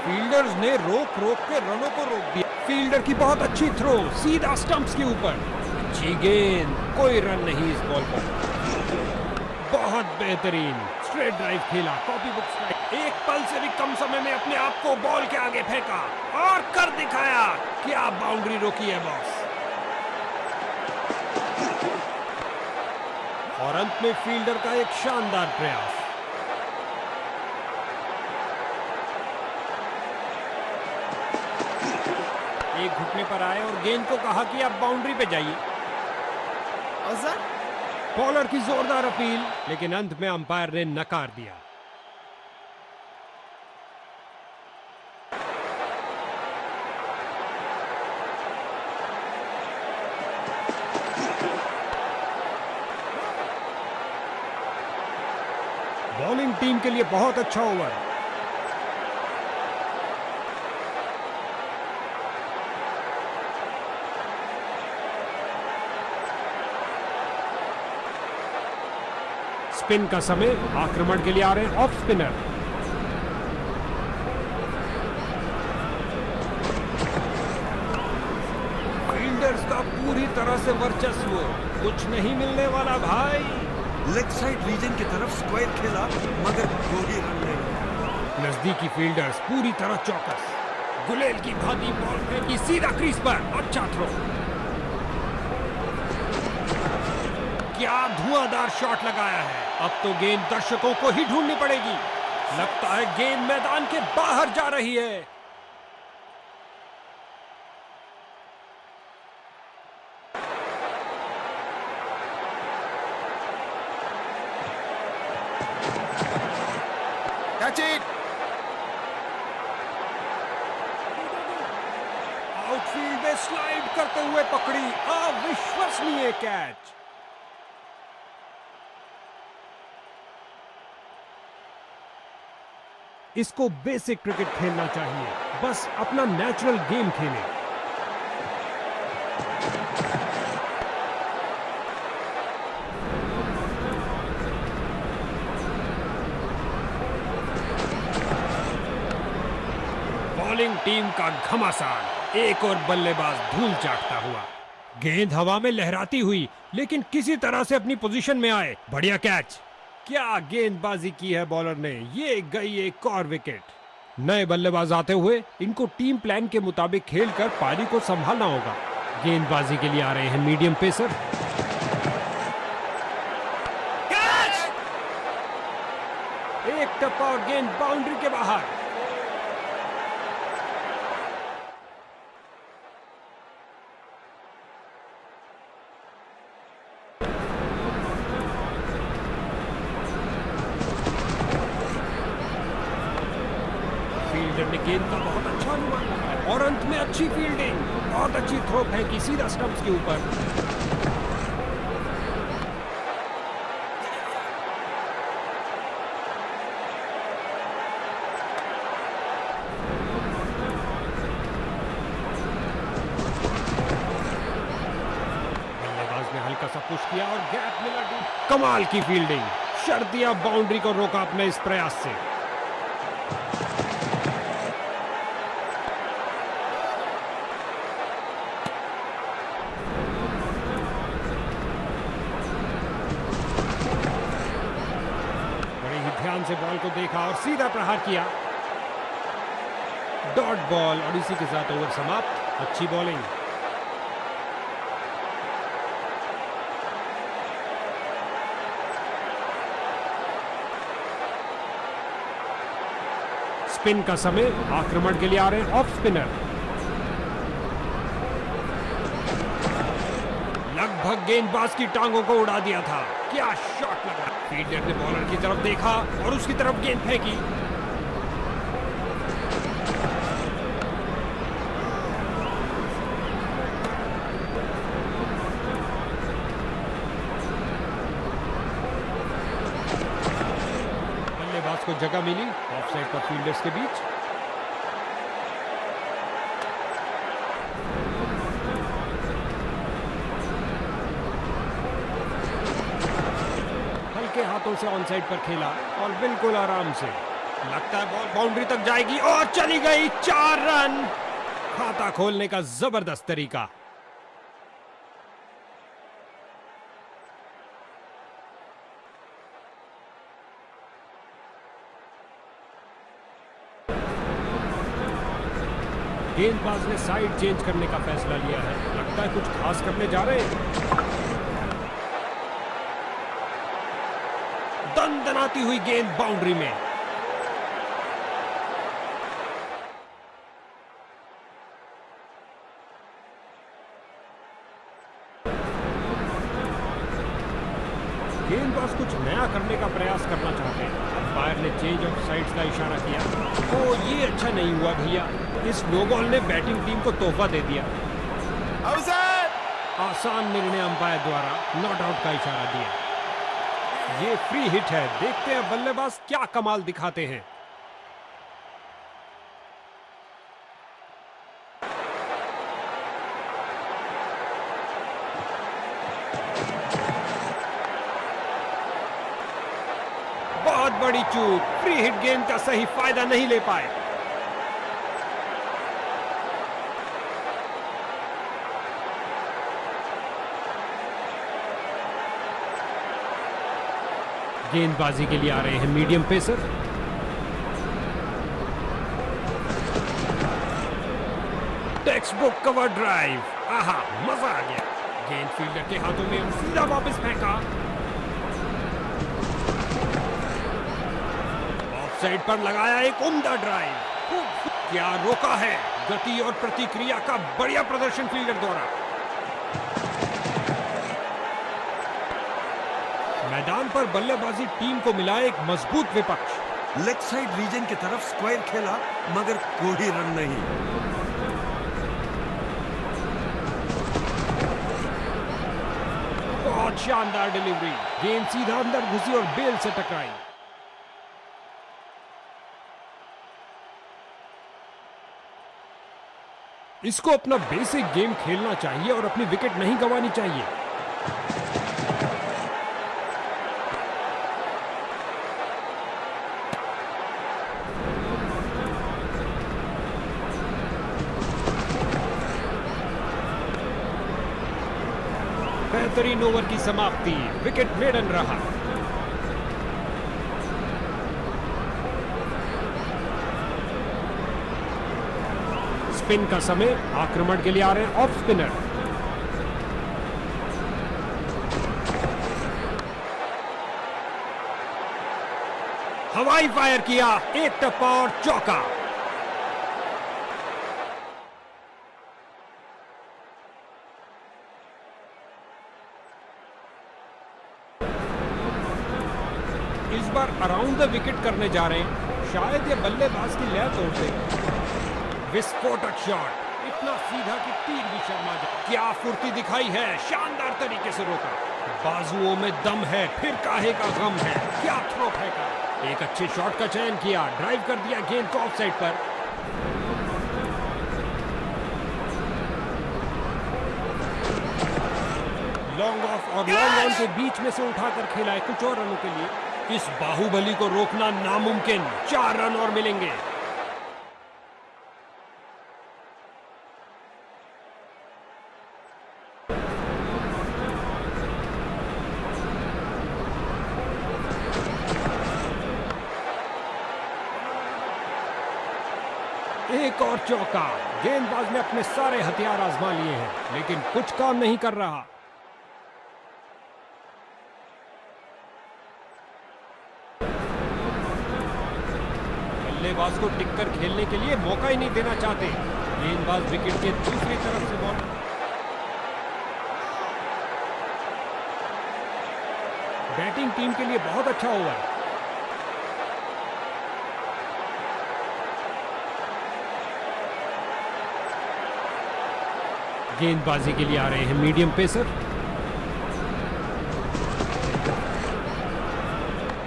फील्डर्स ने रोक रोक के रनों को रोक दिया। फील्डर की बहुत अच्छी थ्रो, सीधा स्टंप्स के ऊपर। अच्छी गेंद, कोई रन नहीं इस बॉल पर। बहुत बेहतरीन स्ट्रेट ड्राइव खेला। Copy book strike. एक पल से भी कम समय में अपने आप को बॉल के आगे फेंका और कर दिखाया। क्या बाउंड्री रोकी है बॉस। और अंत में फील्डर का एक शानदार प्रयास। एक घुटने पर आए और गेंद को कहा कि आप बाउंड्री पे जाइए। बॉलर की जोरदार अपील, लेकिन अंत में अंपायर ने नकार दिया। बॉलिंग टीम के लिए बहुत अच्छा ओवर। स्पिन का समय। आक्रमण के लिए आ रहे हैं ऑफ स्पिनर। से वर्चस्व, कुछ नहीं मिलने वाला भाई। लेग साइड रीजन की तरफ स्क्वायर खेला मगर कोई रन नहीं। नजदीकी फील्डर्स पूरी तरह चौकस। गुलेल की भांति बॉल फेंकी सीधा क्रीज पर, अच्छा थ्रो। क्या धुआंधार शॉट लगाया है। अब तो गेंद दर्शकों को ही ढूंढनी पड़ेगी। लगता है गेंद मैदान के बाहर जा रही है। Catch it! आउटफील्ड में स्लाइड करते हुए पकड़ी, अविश्वसनीय कैच। इसको बेसिक क्रिकेट खेलना चाहिए, बस अपना नेचुरल गेम खेलें। बॉलिंग टीम का घमासान, एक और बल्लेबाज धूल चाटता हुआ। गेंद हवा में लहराती हुई, लेकिन किसी तरह से अपनी पोजीशन में आए। बढ़िया कैच। क्या गेंदबाजी की है बॉलर ने। ये गई एक और विकेट। नए बल्लेबाज आते हुए इनको टीम प्लान के मुताबिक खेलकर पारी को संभालना होगा। गेंदबाजी के लिए आ रहे हैं मीडियम पेसर। एक टप्पा और गेंद बाउंड्री के बाहर। फील्डर ने गेंद का बहुत अच्छा अनुमान लगाया और अंत में अच्छी फील्डिंग, बहुत अच्छी थ्रो फेंकी सीधा स्टंप्स के ऊपर। बल्लेबाज ने हल्का सा पुश किया और गैप मिला डीप। कमाल की फील्डिंग, शर्तिया बाउंड्री को रोका अपने इस प्रयास से। ध्यान से बॉल को देखा और सीधा प्रहार किया। डॉट बॉल और इसी के साथ ओवर समाप्त। अच्छी बॉलिंग। स्पिन का समय, आक्रमण के लिए आ रहे हैं ऑफ स्पिनर। लगभग गेंदबाज की टांगों को उड़ा दिया था। क्या शॉट लगा। फील्डर ने बॉलर की तरफ देखा और उसकी तरफ गेंद फेंकी। बल्लेबाज को जगह मिली ऑफसाइड पर फील्डर्स के बीच। के हाथों से ऑन साइड पर खेला और बिल्कुल आराम से। लगता है बॉल बाउंड्री तक जाएगी और चली गई। 4 रन। खाता खोलने का जबरदस्त तरीका। गेंदबाज ने साइड चेंज करने का फैसला लिया है। लगता है कुछ खास करने जा रहे हैं। दंदनाती हुई गेंद बाउंड्री में। गेंदबाज कुछ नया करने का प्रयास करना चाहते हैं। अंपायर ने चेंज ऑफ साइड्स का इशारा किया। ओ, ये अच्छा नहीं हुआ भैया। इस नो बॉल ने बैटिंग टीम को तोहफा दे दिया। आसान निर्णय अंपायर द्वारा नॉट आउट का इशारा दिया। ये फ्री हिट है। देखते हैं बल्लेबाज क्या कमाल दिखाते हैं। बहुत बड़ी चूक। फ्री हिट गेंद का सही फायदा नहीं ले पाए। गेंदबाजी के लिए आ रहे हैं medium pacer. Text book cover drive, आहा मजा आ गया। गेंद फील्डर के हाथों में और सीधा वापस फेंका। ऑफसाइड पर लगाया एक उम्दा ड्राइव। क्या रोका है, गति और प्रतिक्रिया का बढ़िया प्रदर्शन फील्डर द्वारा। मैदान पर बल्लेबाजी टीम को मिला एक मजबूत विपक्ष। लेग साइड रीजन की तरफ स्क्वायर खेला मगर कोई रन नहीं। बहुत शानदार डिलीवरी, गेंद सीधा अंदर घुसी और बेल से टकराई। इसको अपना बेसिक गेम खेलना चाहिए और अपनी विकेट नहीं गंवानी चाहिए। बेहतरीन ओवर की समाप्ति, विकेट मेडन रहा। स्पिन का समय, आक्रमण के लिए आ रहे हैं ऑफ स्पिनर। हवाई फायर किया, एक टप्पा और चौका। इस बार अराउंड द विकेट करने जा रहे हैं, शायद ये बल्लेबाज की लय तोड़ दे। विस्फोटक शॉट, इतना सीधा कि तीर भी शर्मा जाए। क्या फुर्ती दिखाई है, शानदार तरीके से रोका। बाजुओं में दम है, फिर काहे का गम है। क्या थ्रो फेंका, एक अच्छे शॉट का चयन किया, ड्राइव कर दिया गेंद को ऑफ साइड पर। लॉन्ग ऑफ और लॉन्ग ऑन के बीच में से उठाकर खेला है कुछ और रनों के लिए। इस बाहुबली को रोकना नामुमकिन, 4 रन और मिलेंगे। एक और चौका, गेंदबाज ने अपने सारे हथियार आजमा लिए हैं लेकिन कुछ काम नहीं कर रहा। बल्लेबाज को टिककर खेलने के लिए मौका ही नहीं देना चाहते। गेंदबाज विकेट के दूसरी तरफ से बॉल। बैटिंग टीम के लिए बहुत अच्छा ओवर। गेंदबाजी के लिए आ रहे हैं मीडियम पेसर।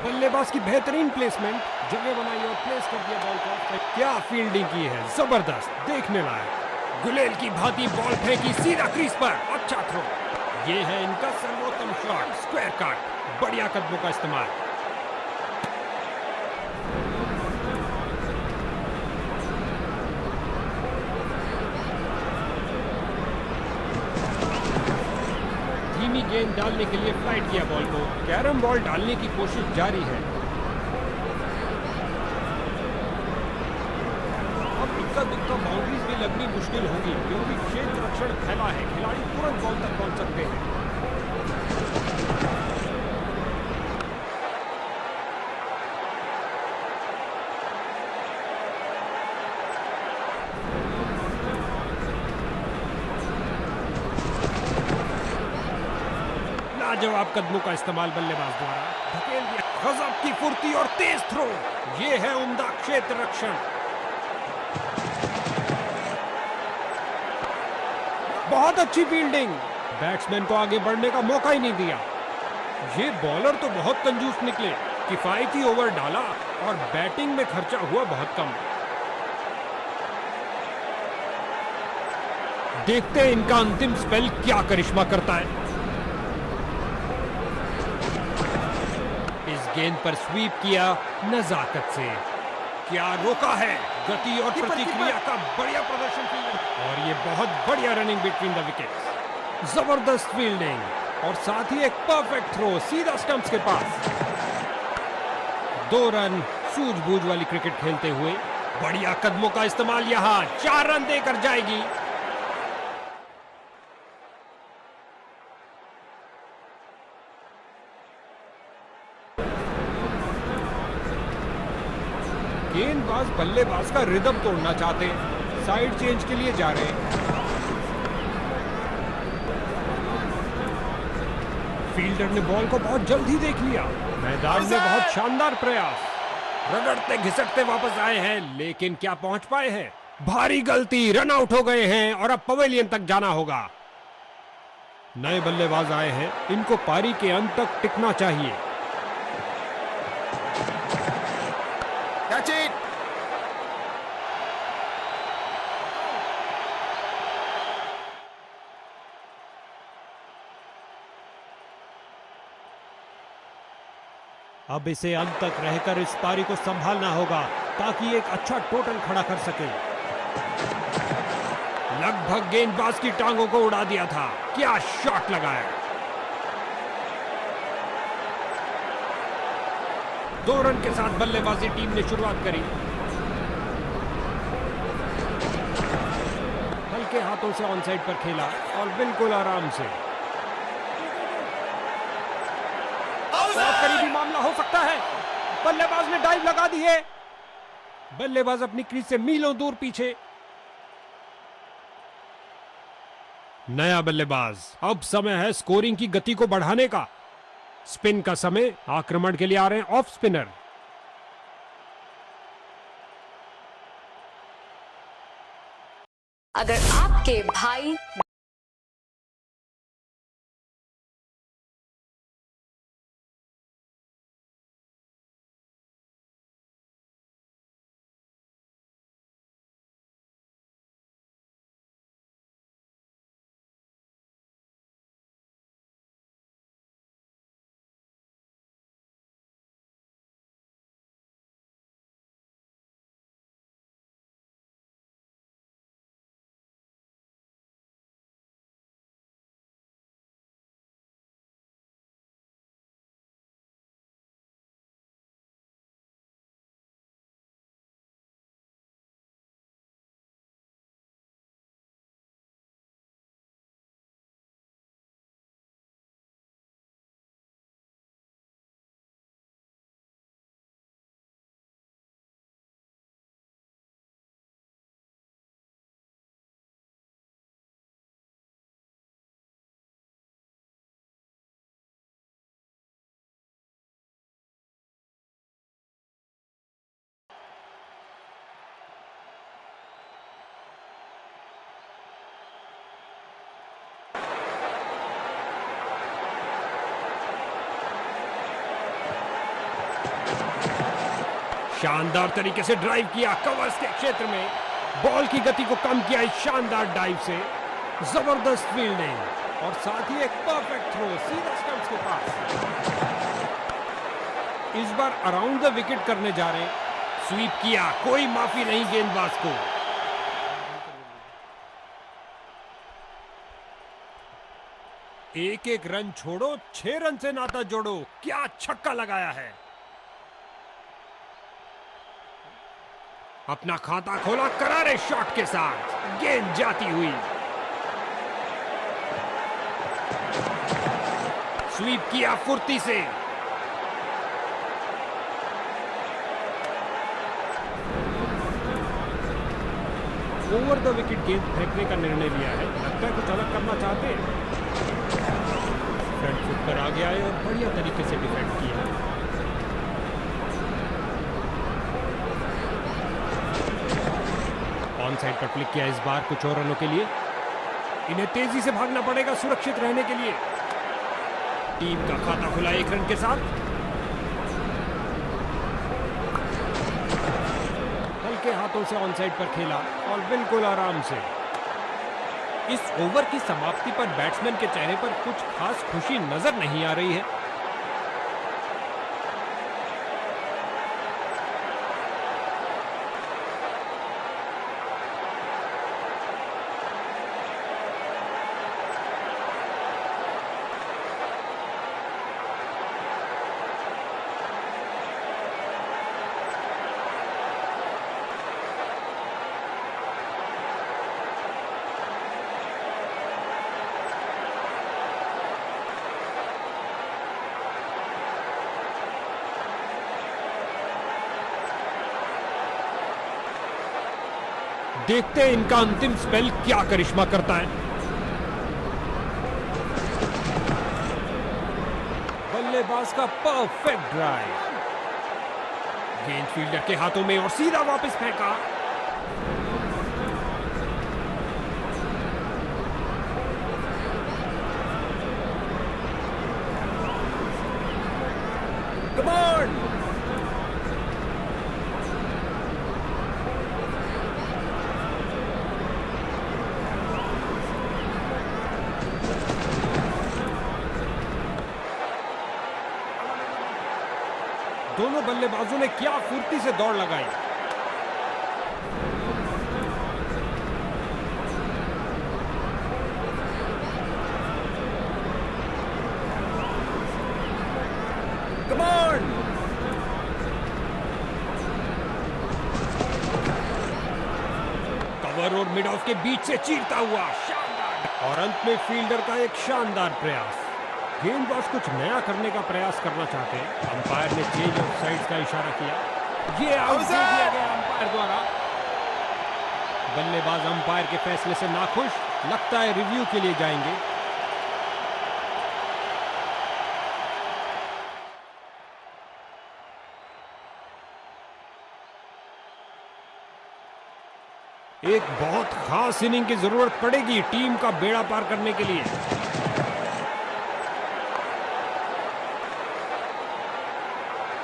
बल्लेबाज की बेहतरीन प्लेसमेंट, जगह बनाई और प्लेस कर दिया बॉल को। क्या फील्डिंग की है, जबरदस्त, देखने लायक। गुलेल की भांति बॉल फेंकी सीधा क्रीज पर, अच्छा थ्रो। ये है इनका सर्वोत्तम शॉट, स्क्वायर कट, बढ़िया कदमों का इस्तेमाल। धीमी गेंद डालने के लिए फ्लाइट किया बॉल को। कैरम बॉल डालने की कोशिश जारी है। अब इक्का दुक्का बाउंड्रीज भी लगनी मुश्किल होगी क्योंकि क्षेत्र रक्षण फैला है। खिलाड़ी तुरंत बॉल तक पहुंच सकते हैं। लाजवाब कदमों का इस्तेमाल बल्लेबाज द्वारा, धकेल दिया। गजब की फुर्ती और तेज थ्रो, ये है उम्दा क्षेत्र रक्षण। बहुत अच्छी फील्डिंग, बैट्समैन को आगे बढ़ने का मौका ही नहीं दिया। ये बॉलर तो बहुत कंजूस निकले, किफायती ओवर डाला और बैटिंग में खर्चा हुआ बहुत कम। देखते हैं इनका अंतिम स्पेल क्या करिश्मा करता है। इस गेंद पर स्वीप किया नजाकत से। क्या रोका है, गति और प्रतिक्रिया का बढ़िया प्रदर्शन फील्डर। और ये बहुत बढ़िया रनिंग बिटवीन द विकेट्स, जबरदस्त फील्डिंग और साथ ही एक परफेक्ट थ्रो सीधा स्टंप्स के पास। 2 रन सूझबूझ वाली क्रिकेट खेलते हुए बढ़िया कदमों का इस्तेमाल, यहां 4 रन देकर जाएगी। गेंदबाज बल्लेबाज का रिदम तोड़ना चाहते हैं, साइड चेंज के लिए जा रहे हैं। फील्डर ने बॉल को बहुत जल्दी देख लिया। मैदान में बहुत शानदार प्रयास, रगड़ते घिसटते वापस आए हैं, लेकिन क्या पहुंच पाए हैं? भारी गलती, रन आउट हो गए हैं और अब पवेलियन तक जाना होगा। नए बल्लेबाज आए हैं, इनको पारी के अंत तक टिकना चाहिए। Catch it! अब इसे अंत तक रहकर इस पारी को संभालना होगा ताकि एक अच्छा टोटल खड़ा कर सके। लगभग गेंदबाज की टांगों को उड़ा दिया था, क्या शॉट लगाया। 2 रन के साथ बल्लेबाजी टीम ने शुरुआत करी। हल्के हाथों से ऑन साइड पर खेला और बिल्कुल आराम से। बहुत करीबी मामला हो सकता है। बल्लेबाज ने डाइव लगा दी है। बल्लेबाज अपनी क्रीज से मीलों दूर पीछे। नया बल्लेबाज, अब समय है स्कोरिंग की गति को बढ़ाने का। स्पिन का समय, आक्रमण के लिए आ रहे हैं ऑफ स्पिनर। अगर आपके भाई शानदार तरीके से ड्राइव किया कवर्स के क्षेत्र में, बॉल की गति को कम किया इस शानदार डाइव से। जबरदस्त फील्डिंग और साथ ही एक परफेक्ट थ्रो सीधा स्टंप्स के पास। इस बार अराउंड द विकेट करने जा रहे हैं। स्वीप किया, कोई माफी नहीं गेंदबाज को। एक एक रन छोड़ो, 6 रन से नाता जोड़ो। क्या छक्का लगाया है। अपना खाता खोला करारे शॉट के साथ, गेंद जाती हुई। स्वीप किया फुर्ती से। ओवर द विकेट गेंद फेंकने का निर्णय लिया है। लगता है कुछ अलग करना चाहते हैं। फ्रंट फुट पर आगे आए और बढ़िया तरीके से डिफेंड किया। ऑन साइड पर क्लिक किया इस बार कुछ और रनों के लिए। इन्हें तेजी से भागना पड़ेगा सुरक्षित रहने के लिए। टीम का खाता खुला 1 रन के साथ। हल्के हाथों से ऑन साइड पर खेला और बिल्कुल आराम से। इस ओवर की समाप्ति पर बैट्समैन के चेहरे पर कुछ खास खुशी नजर नहीं आ रही है। देखते हैं इनका अंतिम स्पेल क्या करिश्मा करता है। बल्लेबाज का परफेक्ट ड्राइव, गेंद फील्डर के हाथों में और सीधा वापस फेंका। Come on! दोनों बल्लेबाजों ने क्या फुर्ती से दौड़ लगाई। Come on! कवर और मिड ऑफ के बीच से चीरता हुआ शानदार, और अंत में फील्डर का एक शानदार प्रयास। गेंदबाज कुछ नया करने का प्रयास करना चाहते हैं। अंपायर ने चेंज ऑफ साइड्स का इशारा किया। ये आउट दे दिया गया अंपायर द्वारा। बल्लेबाज अंपायर के फैसले से नाखुश, लगता है रिव्यू के लिए जाएंगे। एक बहुत खास इनिंग की जरूरत पड़ेगी टीम का बेड़ा पार करने के लिए।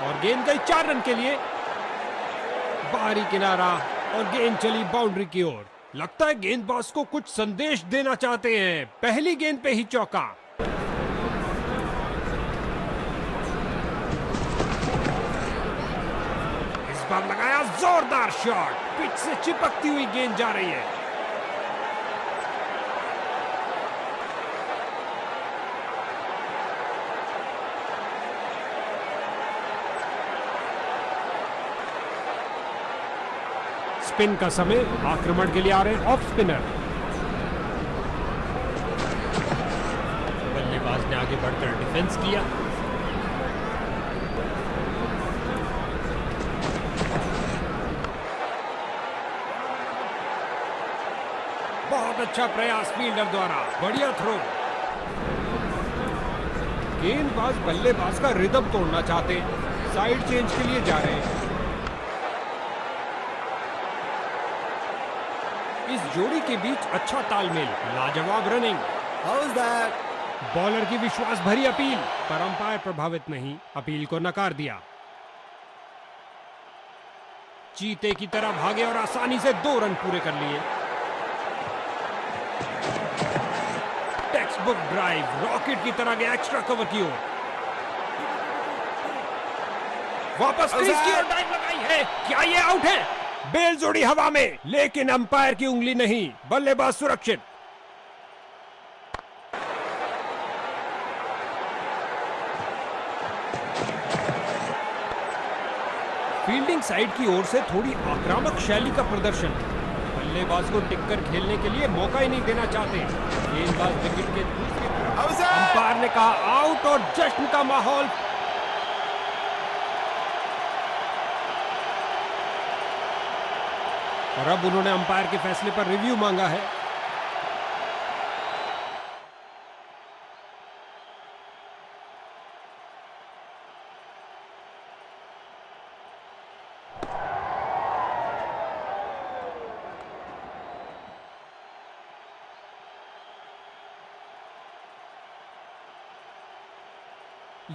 और गेंद गई 4 रन के लिए, बाहरी किनारा और गेंद चली बाउंड्री की ओर। लगता है गेंदबाज को कुछ संदेश देना चाहते हैं। पहली गेंद पे ही चौका। इस बार लगाया जोरदार शॉट, पिच से चिपकती हुई गेंद जा रही है। स्पिन का समय, आक्रमण के लिए आ रहे हैं ऑफ स्पिनर। बल्लेबाज ने आगे बढ़कर डिफेंस किया। बहुत अच्छा प्रयास फील्डर द्वारा, बढ़िया थ्रो। गेंदबाज बल्लेबाज का रिदम तोड़ना चाहते, साइड चेंज के लिए जा रहे हैं। इस जोड़ी के बीच अच्छा तालमेल, लाजवाब रनिंग। How's that? बॉलर की विश्वास भरी अपील, पर अंपायर प्रभावित नहीं, अपील को नकार दिया। चीते की तरह भागे और आसानी से 2 रन पूरे कर लिए। टेक्स्ट बुक ड्राइव, रॉकेट की तरह गया एक्स्ट्रा कवर की ओर। वापस क्रीज की ओर डाइव लगाई है। क्या ये आउट है? बेल जोड़ी हवा में, लेकिन अंपायर की उंगली नहीं, बल्लेबाज सुरक्षित। फील्डिंग साइड की ओर से थोड़ी आक्रामक शैली का प्रदर्शन। बल्लेबाज को टिककर खेलने के लिए मौका ही नहीं देना चाहते। गेंदबाज विकेट के दूसरी तरफ। अंपायर ने कहा आउट और जश्न का माहौल। और अब उन्होंने अंपायर के फैसले पर रिव्यू मांगा है।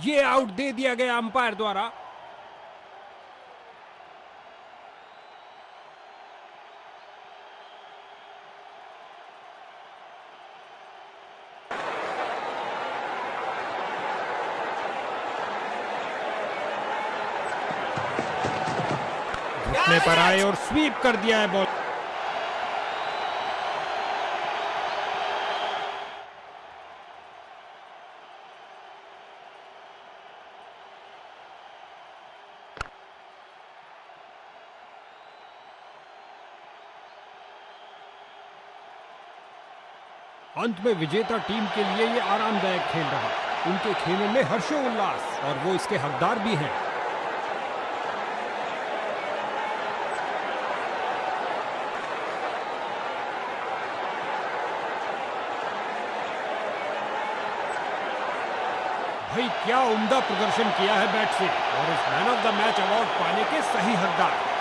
ये आउट दे दिया गया अंपायर द्वारा। घुटने पर आए और स्वीप कर दिया है बॉल। अंत में विजेता टीम के लिए ये आरामदायक खेल रहा। उनके खेलों में हर्षोल्लास, और वो इसके हकदार भी हैं। भाई क्या उम्दा प्रदर्शन किया है बैट से, और इस man of the match award पाने के सही हकदार।